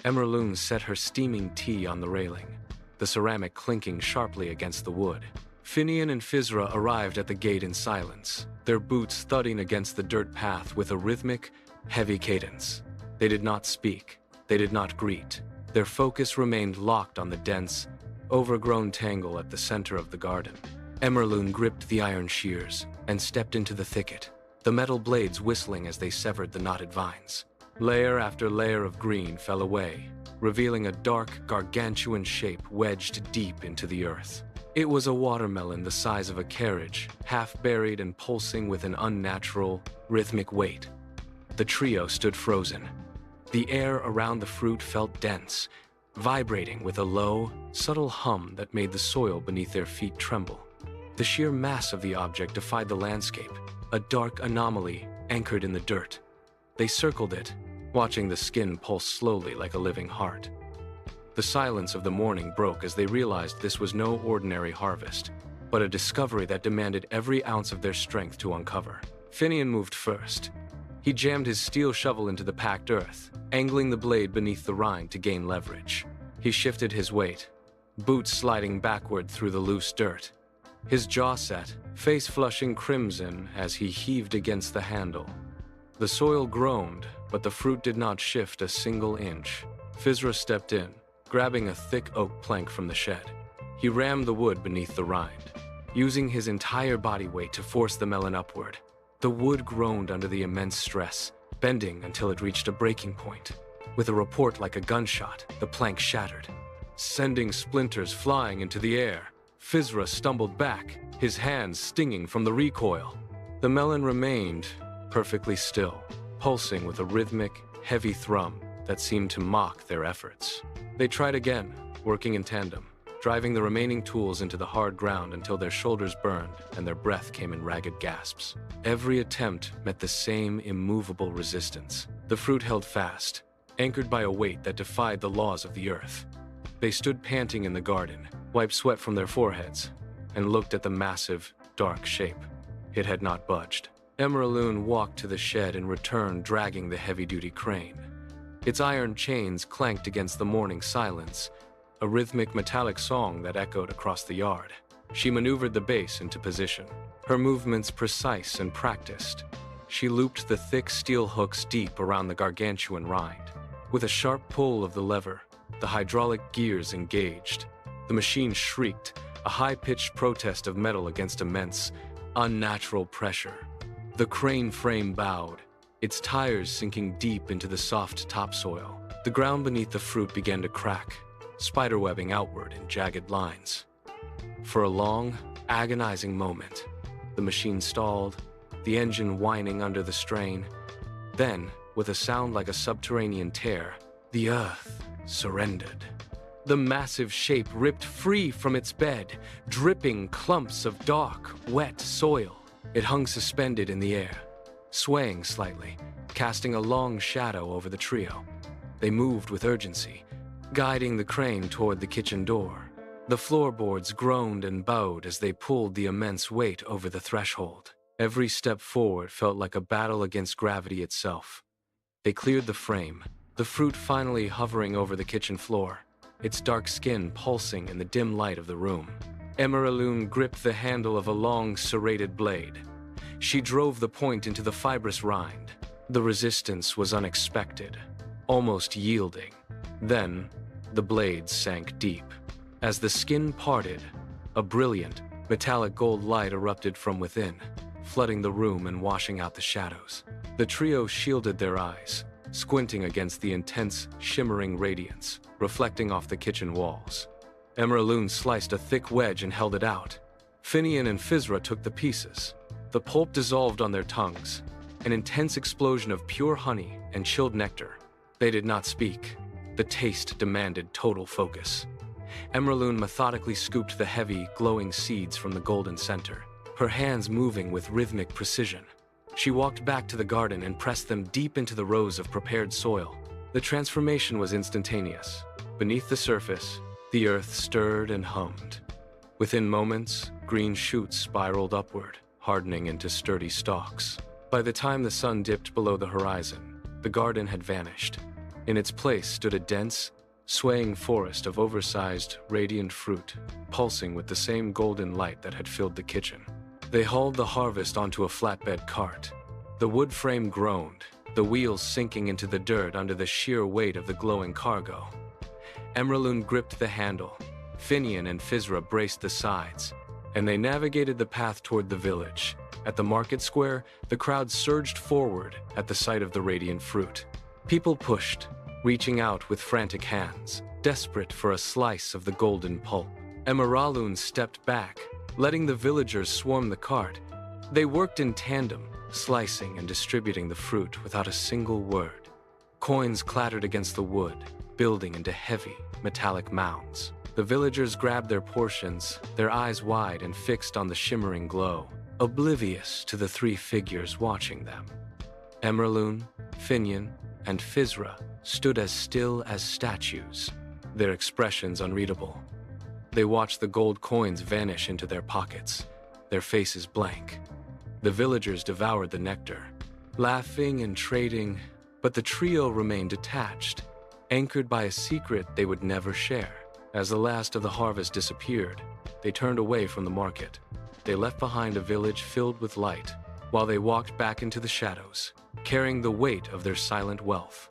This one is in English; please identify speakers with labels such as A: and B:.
A: Emeralune set her steaming tea on the railing, the ceramic clinking sharply against the wood. Finian and Fizra arrived at the gate in silence, their boots thudding against the dirt path with a rhythmic, heavy cadence. They did not speak, they did not greet. Their focus remained locked on the dense, overgrown tangle at the center of the garden. Emeralune gripped the iron shears and stepped into the thicket, the metal blades whistling as they severed the knotted vines. Layer after layer of green fell away, revealing a dark, gargantuan shape wedged deep into the earth. It was a watermelon the size of a carriage, half buried and pulsing with an unnatural, rhythmic weight. The trio stood frozen. The air around the fruit felt dense, vibrating with a low, subtle hum that made the soil beneath their feet tremble. The sheer mass of the object defied the landscape, a dark anomaly anchored in the dirt. They circled it, watching the skin pulse slowly like a living heart. The silence of the morning broke as they realized this was no ordinary harvest, but a discovery that demanded every ounce of their strength to uncover. Finian moved first. He jammed his steel shovel into the packed earth, angling the blade beneath the rind to gain leverage. He shifted his weight, boots sliding backward through the loose dirt. His jaw set, face flushing crimson as he heaved against the handle. The soil groaned, but the fruit did not shift a single inch. Fizra stepped in, grabbing a thick oak plank from the shed. He rammed the wood beneath the rind, using his entire body weight to force the melon upward. The wood groaned under the immense stress, bending until it reached a breaking point. With a report like a gunshot, the plank shattered, sending splinters flying into the air. Fizra stumbled back, his hands stinging from the recoil. The melon remained perfectly still, pulsing with a rhythmic, heavy thrum that seemed to mock their efforts. They tried again, working in tandem, driving the remaining tools into the hard ground until their shoulders burned and their breath came in ragged gasps. Every attempt met the same immovable resistance. The fruit held fast, anchored by a weight that defied the laws of the earth. They stood panting in the garden, wiped sweat from their foreheads, and looked at the massive, dark shape. It had not budged. Emeralune walked to the shed and returned dragging the heavy-duty crane. Its iron chains clanked against the morning silence, a rhythmic metallic song that echoed across the yard. She maneuvered the base into position, her movements precise and practiced. She looped the thick steel hooks deep around the gargantuan rind. With a sharp pull of the lever, the hydraulic gears engaged. The machine shrieked, a high-pitched protest of metal against immense, unnatural pressure. The crane frame bowed, its tires sinking deep into the soft topsoil. The ground beneath the fruit began to crack, spiderwebbing outward in jagged lines. For a long, agonizing moment, the machine stalled, the engine whining under the strain. Then, with a sound like a subterranean tear, the earth surrendered. The massive shape ripped free from its bed, dripping clumps of dark, wet soil. It hung suspended in the air, swaying slightly, casting a long shadow over the trio. They moved with urgency, guiding the crane toward the kitchen door. The floorboards groaned and bowed as they pulled the immense weight over the threshold. Every step forward felt like a battle against gravity itself. They cleared the frame, the fruit finally hovering over the kitchen floor, its dark skin pulsing in the dim light of the room. Emeralune gripped the handle of a long, serrated blade. She drove the point into the fibrous rind. The resistance was unexpected, almost yielding. Then, the blade sank deep. As the skin parted, a brilliant, metallic gold light erupted from within, flooding the room and washing out the shadows. The trio shielded their eyes, squinting against the intense, shimmering radiance, reflecting off the kitchen walls. Emeralune sliced a thick wedge and held it out. Finian and Fizra took the pieces. The pulp dissolved on their tongues, an intense explosion of pure honey and chilled nectar. They did not speak. The taste demanded total focus. Emeralune methodically scooped the heavy, glowing seeds from the golden center, her hands moving with rhythmic precision. She walked back to the garden and pressed them deep into the rows of prepared soil. The transformation was instantaneous. Beneath the surface, the earth stirred and hummed. Within moments, green shoots spiraled upward, hardening into sturdy stalks. By the time the sun dipped below the horizon, the garden had vanished. In its place stood a dense, swaying forest of oversized, radiant fruit, pulsing with the same golden light that had filled the kitchen. They hauled the harvest onto a flatbed cart. The wood frame groaned, the wheels sinking into the dirt under the sheer weight of the glowing cargo. Emeralune gripped the handle, Finian and Fizra braced the sides, and they navigated the path toward the village. At the market square, the crowd surged forward at the sight of the radiant fruit. People pushed, reaching out with frantic hands, desperate for a slice of the golden pulp. Emeralune stepped back, letting the villagers swarm the cart. They worked in tandem, slicing and distributing the fruit without a single word. Coins clattered against the wood, building into heavy, metallic mounds. The villagers grabbed their portions, their eyes wide and fixed on the shimmering glow, oblivious to the three figures watching them. Emeralune, Finian, and Fizra stood as still as statues, their expressions unreadable. They watched the gold coins vanish into their pockets, their faces blank. The villagers devoured the nectar, laughing and trading, but the trio remained detached, anchored by a secret they would never share. As the last of the harvest disappeared, they turned away from the market. They left behind a village filled with light, while they walked back into the shadows, carrying the weight of their silent wealth.